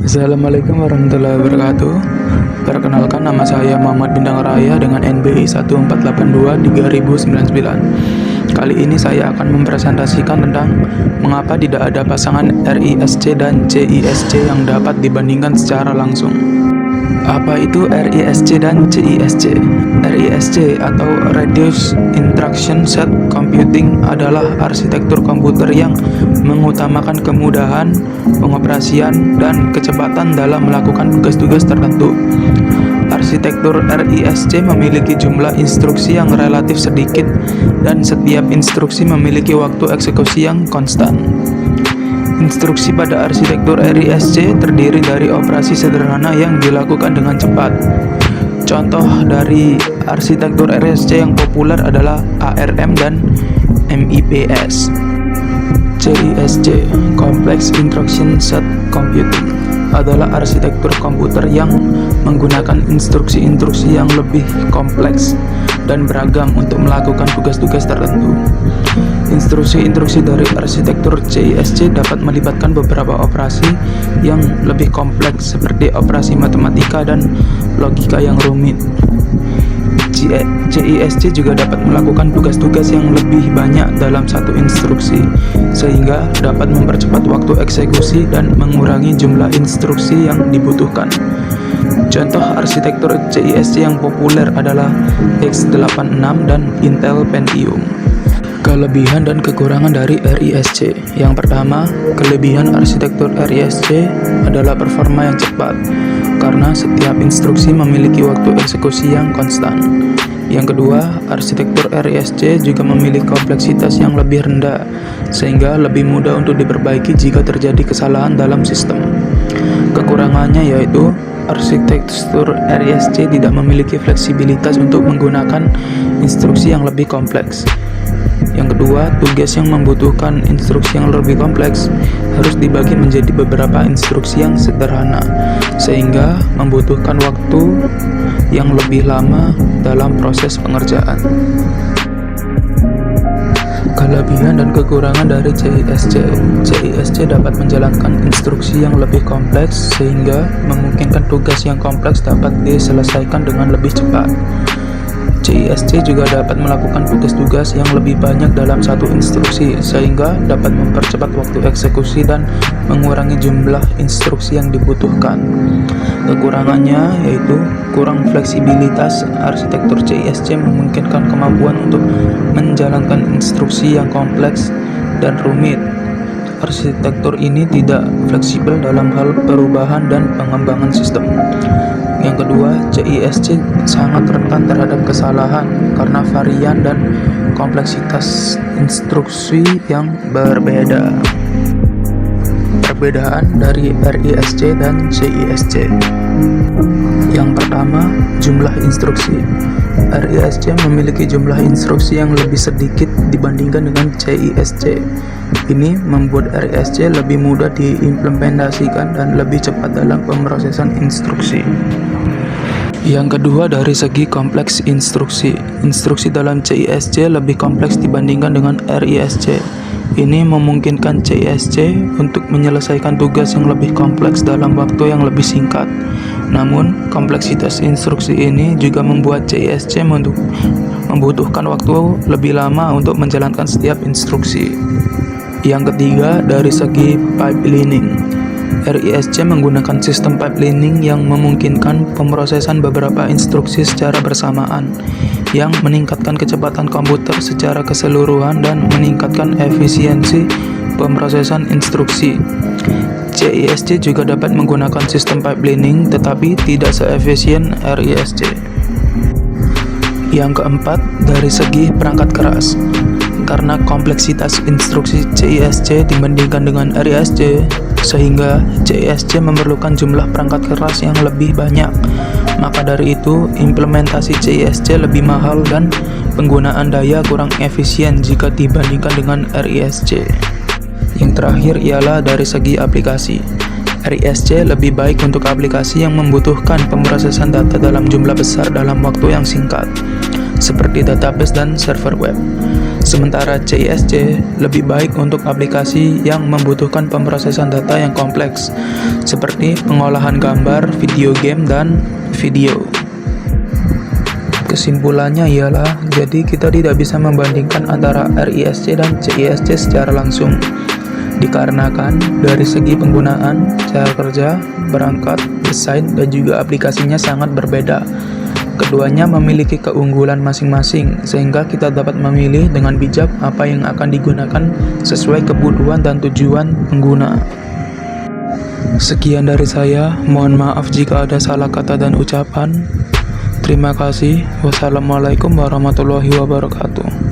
Assalamualaikum warahmatullahi wabarakatuh. Perkenalkan, nama saya Muhammad Bintang Raya dengan NBI 1482-3099. Kali ini saya akan mempresentasikan tentang mengapa tidak ada pasangan RISC dan CISC yang dapat dibandingkan secara langsung. Apa itu RISC dan CISC? RISC atau Reduced Instruction Set Computing adalah arsitektur komputer yang mengutamakan kemudahan pengoperasian dan kecepatan dalam melakukan tugas-tugas tertentu. Arsitektur RISC memiliki jumlah instruksi yang relatif sedikit dan setiap instruksi memiliki waktu eksekusi yang konstan. Instruksi pada arsitektur RISC terdiri dari operasi sederhana yang dilakukan dengan cepat. Contoh dari arsitektur RISC yang populer adalah ARM dan MIPS. CISC, Complex Instruction Set Computing, adalah arsitektur komputer yang menggunakan instruksi-instruksi yang lebih kompleks dan beragam untuk melakukan tugas-tugas tertentu. Instruksi-instruksi dari arsitektur CISC dapat melibatkan beberapa operasi yang lebih kompleks seperti operasi matematika dan logika yang rumit. CISC juga dapat melakukan tugas-tugas yang lebih banyak dalam satu instruksi, sehingga dapat mempercepat waktu eksekusi dan mengurangi jumlah instruksi yang dibutuhkan. Contoh arsitektur CISC yang populer adalah x86 dan Intel Pentium. Kelebihan dan kekurangan dari RISC. Yang pertama, kelebihan arsitektur RISC adalah performa yang cepat, karena setiap instruksi memiliki waktu eksekusi yang konstan. Yang kedua, arsitektur RISC juga memiliki kompleksitas yang lebih rendah, sehingga lebih mudah untuk diperbaiki jika terjadi kesalahan dalam sistem. Kekurangannya yaitu arsitektur RISC tidak memiliki fleksibilitas untuk menggunakan instruksi yang lebih kompleks. Yang kedua, tugas yang membutuhkan instruksi yang lebih kompleks harus dibagi menjadi beberapa instruksi yang sederhana, sehingga membutuhkan waktu yang lebih lama dalam proses pengerjaan. Kelebihan dan kekurangan dari CISC. CISC dapat menjalankan instruksi yang lebih kompleks sehingga memungkinkan tugas yang kompleks dapat diselesaikan dengan lebih cepat. CISC juga dapat melakukan tugas-tugas yang lebih banyak dalam satu instruksi sehingga dapat mempercepat waktu eksekusi dan mengurangi jumlah instruksi yang dibutuhkan. Kekurangannya yaitu kurang fleksibilitas. Arsitektur CISC memungkinkan kemampuan untuk menjalankan instruksi yang kompleks dan rumit. Arsitektur ini tidak fleksibel dalam hal perubahan dan pengembangan sistem. Yang kedua, CISC sangat rentan terhadap kesalahan karena varian dan kompleksitas instruksi yang berbeda. Perbedaan dari RISC dan CISC. Yang pertama, jumlah instruksi. RISC memiliki jumlah instruksi yang lebih sedikit dibandingkan dengan CISC. Ini membuat RISC lebih mudah diimplementasikan dan lebih cepat dalam pemrosesan instruksi. Yang kedua, dari segi kompleks instruksi. Instruksi dalam CISC lebih kompleks dibandingkan dengan RISC. Ini memungkinkan CISC untuk menyelesaikan tugas yang lebih kompleks dalam waktu yang lebih singkat. Namun, kompleksitas instruksi ini juga membuat CISC membutuhkan waktu lebih lama untuk menjalankan setiap instruksi. Yang ketiga, dari segi pipelining. RISC menggunakan sistem pipelining yang memungkinkan pemrosesan beberapa instruksi secara bersamaan, yang meningkatkan kecepatan komputer secara keseluruhan dan meningkatkan efisiensi pemrosesan instruksi. CISC juga dapat menggunakan sistem pipelining tetapi tidak seefisien RISC. Yang keempat, dari segi perangkat keras. Karena kompleksitas instruksi CISC dibandingkan dengan RISC, sehingga CISC memerlukan jumlah perangkat keras yang lebih banyak. Maka dari itu, implementasi CISC lebih mahal dan penggunaan daya kurang efisien jika dibandingkan dengan RISC. Yang terakhir ialah dari segi aplikasi. RISC lebih baik untuk aplikasi yang membutuhkan pemrosesan data dalam jumlah besar dalam waktu yang singkat, seperti database dan server web. Sementara CISC lebih baik untuk aplikasi yang membutuhkan pemrosesan data yang kompleks, seperti pengolahan gambar, video game, dan video. Kesimpulannya ialah, jadi kita tidak bisa membandingkan antara RISC dan CISC secara langsung, dikarenakan dari segi penggunaan, cara kerja, perangkat, desain, dan juga aplikasinya sangat berbeda. Keduanya memiliki keunggulan masing-masing, sehingga kita dapat memilih dengan bijak apa yang akan digunakan sesuai kebutuhan dan tujuan pengguna. Sekian dari saya, mohon maaf jika ada salah kata dan ucapan. Terima kasih. Wassalamualaikum warahmatullahi wabarakatuh.